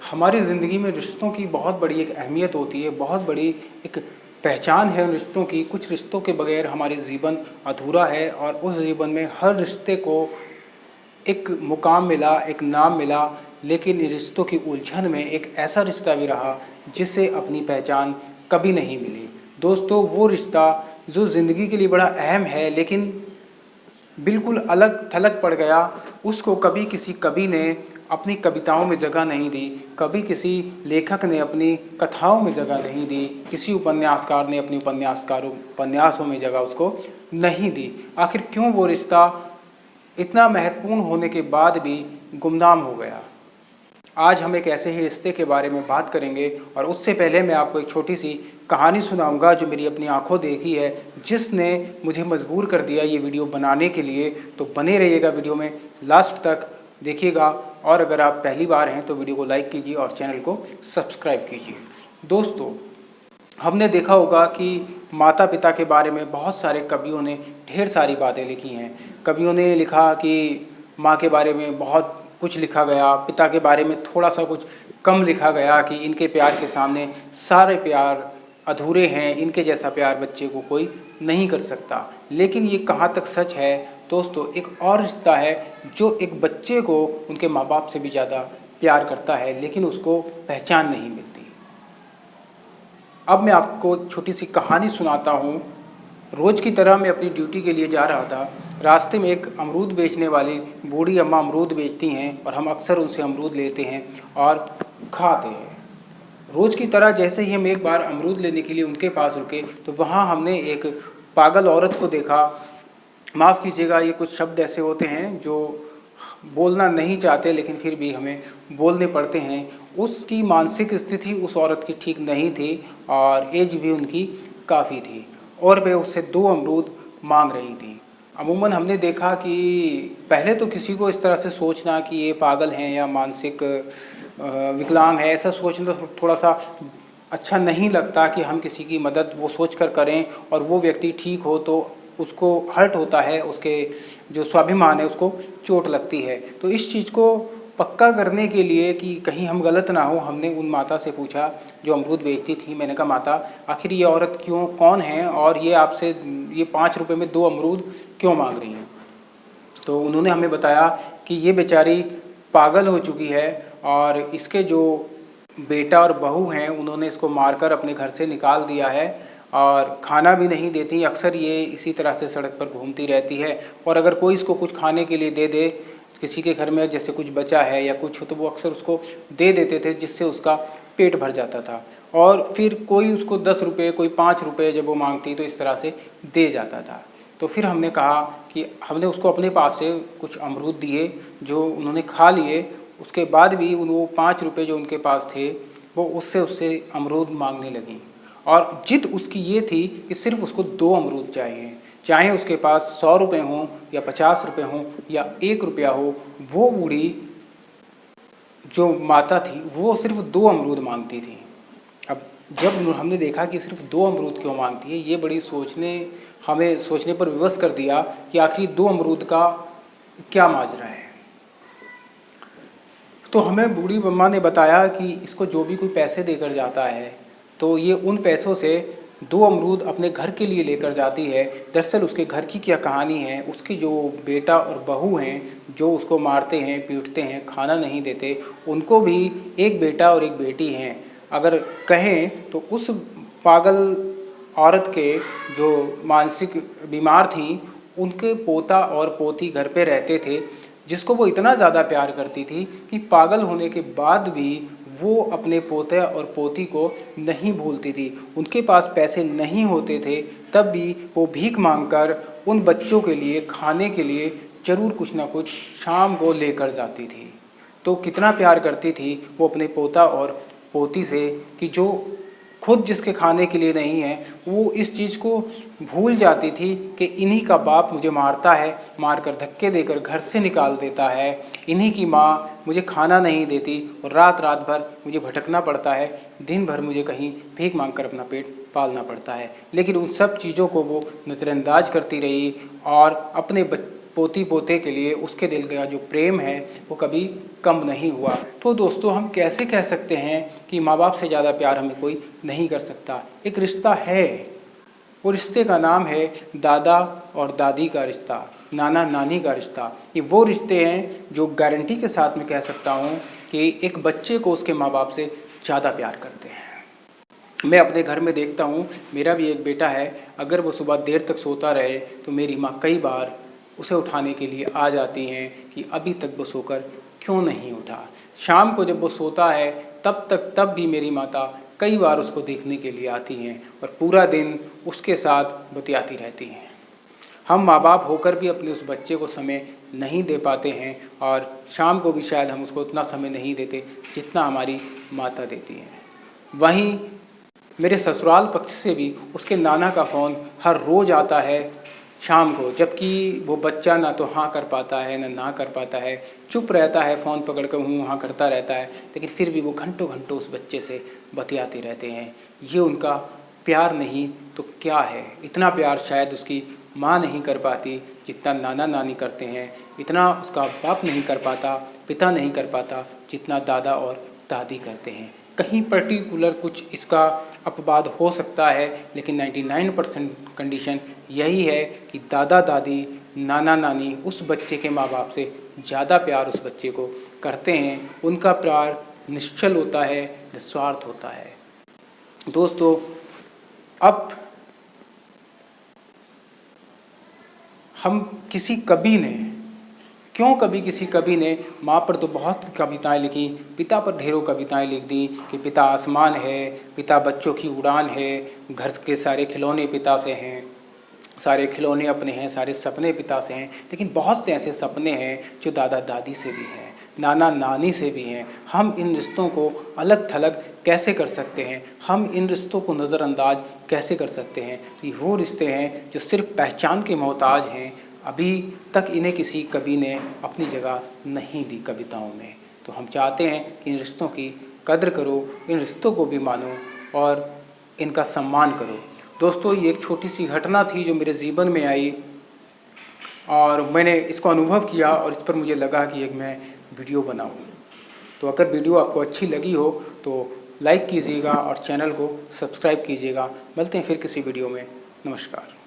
हमारी ज़िंदगी में रिश्तों की बहुत बड़ी एक अहमियत होती है, बहुत बड़ी एक पहचान है उन रिश्तों की। कुछ रिश्तों के बगैर हमारी जीवन अधूरा है और उस जीवन में हर रिश्ते को एक मुकाम मिला, एक नाम मिला, लेकिन इन रिश्तों की उलझन में एक ऐसा रिश्ता भी रहा जिसे अपनी पहचान कभी नहीं मिली। दोस्तों, वो रिश्ता जो ज़िंदगी के लिए बड़ा अहम है लेकिन बिल्कुल अलग थलग पड़ गया, उसको कभी किसी कवि ने अपनी कविताओं में जगह नहीं दी, कभी किसी लेखक ने अपनी कथाओं में जगह नहीं दी, किसी उपन्यासकार ने अपनी उपन्यासों में जगह उसको नहीं दी। आखिर क्यों वो रिश्ता इतना महत्वपूर्ण होने के बाद भी गुमनाम हो गया? आज हम एक ऐसे ही रिश्ते के बारे में बात करेंगे और उससे पहले मैं आपको एक छोटी सी कहानी सुनाऊंगा जो मेरी अपनी आंखों देखी है, जिसने मुझे मजबूर कर दिया ये वीडियो बनाने के लिए। तो बने रहिएगा वीडियो में, लास्ट तक देखिएगा। और अगर आप पहली बार हैं तो वीडियो को लाइक कीजिए और चैनल को सब्सक्राइब कीजिए। दोस्तों, हमने देखा होगा कि माता पिता के बारे में बहुत सारे कवियों ने ढेर सारी बातें लिखी हैं। कवियों ने लिखा कि माँ के बारे में बहुत कुछ लिखा गया, पिता के बारे में थोड़ा सा कुछ कम लिखा गया कि इनके प्यार के सामने सारे प्यार अधूरे हैं, इनके जैसा प्यार बच्चे को कोई नहीं कर सकता। लेकिन ये कहाँ तक सच है? दोस्तों, एक और रिश्ता है जो एक बच्चे को उनके माँ बाप से भी ज़्यादा प्यार करता है, लेकिन उसको पहचान नहीं मिलती। अब मैं आपको छोटी सी कहानी सुनाता हूँ। रोज़ की तरह मैं अपनी ड्यूटी के लिए जा रहा था। रास्ते में एक अमरूद बेचने वाली बूढ़ी अम्मा अमरूद बेचती हैं और हम अक्सर उनसे अमरूद लेते हैं और खाते हैं। रोज़ की तरह जैसे ही हम एक बार अमरूद लेने के लिए उनके पास रुके तो वहाँ हमने एक पागल औरत को देखा। माफ़ कीजिएगा, ये कुछ शब्द ऐसे होते हैं जो बोलना नहीं चाहते लेकिन फिर भी हमें बोलने पड़ते हैं। उसकी मानसिक स्थिति उस औरत की ठीक नहीं थी और एज भी उनकी काफ़ी थी और वे उससे 2 अमरूद मांग रही थी। अमूमन हमने देखा कि पहले तो किसी को इस तरह से सोचना कि ये पागल हैं या मानसिक विकलांग है, ऐसा सोचना थोड़ा सा अच्छा नहीं लगता कि हम किसी की मदद वो सोच कर करें और वो व्यक्ति ठीक हो तो उसको हर्ट होता है, उसके जो स्वाभिमान है उसको चोट लगती है। तो इस चीज़ को पक्का करने के लिए कि कहीं हम गलत ना हो, हमने उन माता से पूछा जो अमरूद बेचती थी। मैंने कहा, माता, आखिर ये औरत कौन है और ये आपसे ये 5 रुपये में 2 अमरूद क्यों मांग रही हैं? तो उन्होंने हमें बताया कि ये बेचारी पागल हो चुकी है और इसके जो बेटा और बहू हैं उन्होंने इसको मारकर अपने घर से निकाल दिया है और खाना भी नहीं देती। अक्सर ये इसी तरह से सड़क पर घूमती रहती है और अगर कोई इसको कुछ खाने के लिए दे दे, किसी के घर में जैसे कुछ बचा है या कुछ हो, तो वो अक्सर उसको दे देते थे, जिससे उसका पेट भर जाता था। और फिर कोई उसको 10 रुपये, कोई 5 रुपये जब वो मांगती तो इस तरह से दे जाता था। तो फिर हमने कहा कि हमने उसको अपने पास से कुछ अमरूद दिए जो उन्होंने खा लिए। उसके बाद भी वो 5 रुपये जो उनके पास थे वो उससे अमरूद मांगने लगी और जिद उसकी ये थी कि सिर्फ उसको 2 अमरूद चाहिए, चाहे उसके पास 100 रुपये हों या 50 रुपये हों या 1 रुपया हो। वो बूढ़ी जो माता थी वो सिर्फ 2 अमरूद मांगती थी। अब जब हमने देखा कि सिर्फ 2 अमरूद क्यों मांगती है, ये बड़ी हमें सोचने पर विवश कर दिया कि आखिर 2 अमरूद का क्या माजरा है। तो हमें बूढ़ी अम्मा ने बताया कि इसको जो भी कोई पैसे देकर जाता है तो ये उन पैसों से 2 अमरूद अपने घर के लिए लेकर जाती है। दरअसल उसके घर की क्या कहानी है, उसकी जो बेटा और बहू हैं जो उसको मारते हैं, पीटते हैं, खाना नहीं देते, उनको भी एक बेटा और एक बेटी हैं। अगर कहें तो उस पागल औरत के जो मानसिक बीमार थी, उनके पोता और पोती घर पे रहते थे, जिसको वो इतना ज़्यादा प्यार करती थी कि पागल होने के बाद भी वो अपने पोते और पोती को नहीं भूलती थी। उनके पास पैसे नहीं होते थे तब भी वो भीख मांगकर उन बच्चों के लिए खाने के लिए ज़रूर कुछ ना कुछ शाम को लेकर जाती थी। तो कितना प्यार करती थी वो अपने पोता और पोती से कि जो खुद जिसके खाने के लिए नहीं है, वो इस चीज़ को भूल जाती थी कि इन्हीं का बाप मुझे मारता है, मारकर धक्के देकर घर से निकाल देता है, इन्हीं की माँ मुझे खाना नहीं देती और रात रात भर मुझे भटकना पड़ता है, दिन भर मुझे कहीं भीख मांगकर अपना पेट पालना पड़ता है। लेकिन उन सब चीज़ों को वो नज़रअंदाज करती रही और अपने पोती पोते के लिए उसके दिल का जो प्रेम है वो कभी कम नहीं हुआ। तो दोस्तों, हम कैसे कह सकते हैं कि माँ बाप से ज़्यादा प्यार हमें कोई नहीं कर सकता। एक रिश्ता है, वो रिश्ते का नाम है दादा और दादी का रिश्ता, नाना नानी का रिश्ता। ये वो रिश्ते हैं जो गारंटी के साथ मैं कह सकता हूँ कि एक बच्चे को उसके माँ बाप से ज़्यादा प्यार करते हैं। मैं अपने घर में देखता हूँ, मेरा भी एक बेटा है, अगर वो सुबह देर तक सोता रहे तो मेरी माँ कई बार उसे उठाने के लिए आ जाती हैं कि अभी तक वो सोकर क्यों नहीं उठा। शाम को जब वो सोता है तब भी मेरी माता कई बार उसको देखने के लिए आती हैं और पूरा दिन उसके साथ बतियाती रहती हैं। हम माँ बाप होकर भी अपने उस बच्चे को समय नहीं दे पाते हैं और शाम को भी शायद हम उसको उतना समय नहीं देते जितना हमारी माता देती हैं। वहीं मेरे ससुराल पक्ष से भी उसके नाना का फ़ोन हर रोज़ आता है शाम को, जबकि वो बच्चा ना तो हाँ कर पाता है ना कर पाता है, चुप रहता है, फ़ोन पकड़ कर हूँ हाँ करता रहता है, लेकिन फिर भी वो घंटों घंटों उस बच्चे से बतियाते रहते हैं। ये उनका प्यार नहीं तो क्या है। इतना प्यार शायद उसकी माँ नहीं कर पाती जितना नाना नानी करते हैं, इतना उसका बाप नहीं कर पाता, पिता नहीं कर पाता जितना दादा और दादी करते हैं। कहीं पर्टिकुलर कुछ इसका अपवाद हो सकता है, लेकिन 99% कंडीशन यही है कि दादा दादी नाना नानी उस बच्चे के माँ बाप से ज़्यादा प्यार उस बच्चे को करते हैं। उनका प्यार निश्चल होता है, निस्वार्थ होता है। दोस्तों, अब हम किसी कवि ने माँ पर तो बहुत कविताएं लिखी, पिता पर ढेरों कविताएं लिख दी कि पिता आसमान है, पिता बच्चों की उड़ान है, घर के सारे खिलौने पिता से हैं, सारे खिलौने अपने हैं, सारे सपने पिता से हैं। लेकिन बहुत से ऐसे सपने हैं जो दादा दादी से भी हैं, नाना नानी से भी हैं। हम इन रिश्तों को अलग थलग कैसे कर सकते हैं, हम इन रिश्तों को नज़रअंदाज कैसे कर सकते हैं। तो ये वो रिश्ते हैं जो सिर्फ पहचान के मोहताज हैं, अभी तक इन्हें किसी कवि ने अपनी जगह नहीं दी कविताओं में। तो हम चाहते हैं कि इन रिश्तों की कद्र करो, इन रिश्तों को भी मानो और इनका सम्मान करो। दोस्तों, ये एक छोटी सी घटना थी जो मेरे जीवन में आई और मैंने इसको अनुभव किया और इस पर मुझे लगा कि एक मैं वीडियो बनाऊं। तो अगर वीडियो आपको अच्छी लगी हो तो लाइक कीजिएगा और चैनल को सब्सक्राइब कीजिएगा। मिलते हैं फिर किसी वीडियो में। नमस्कार।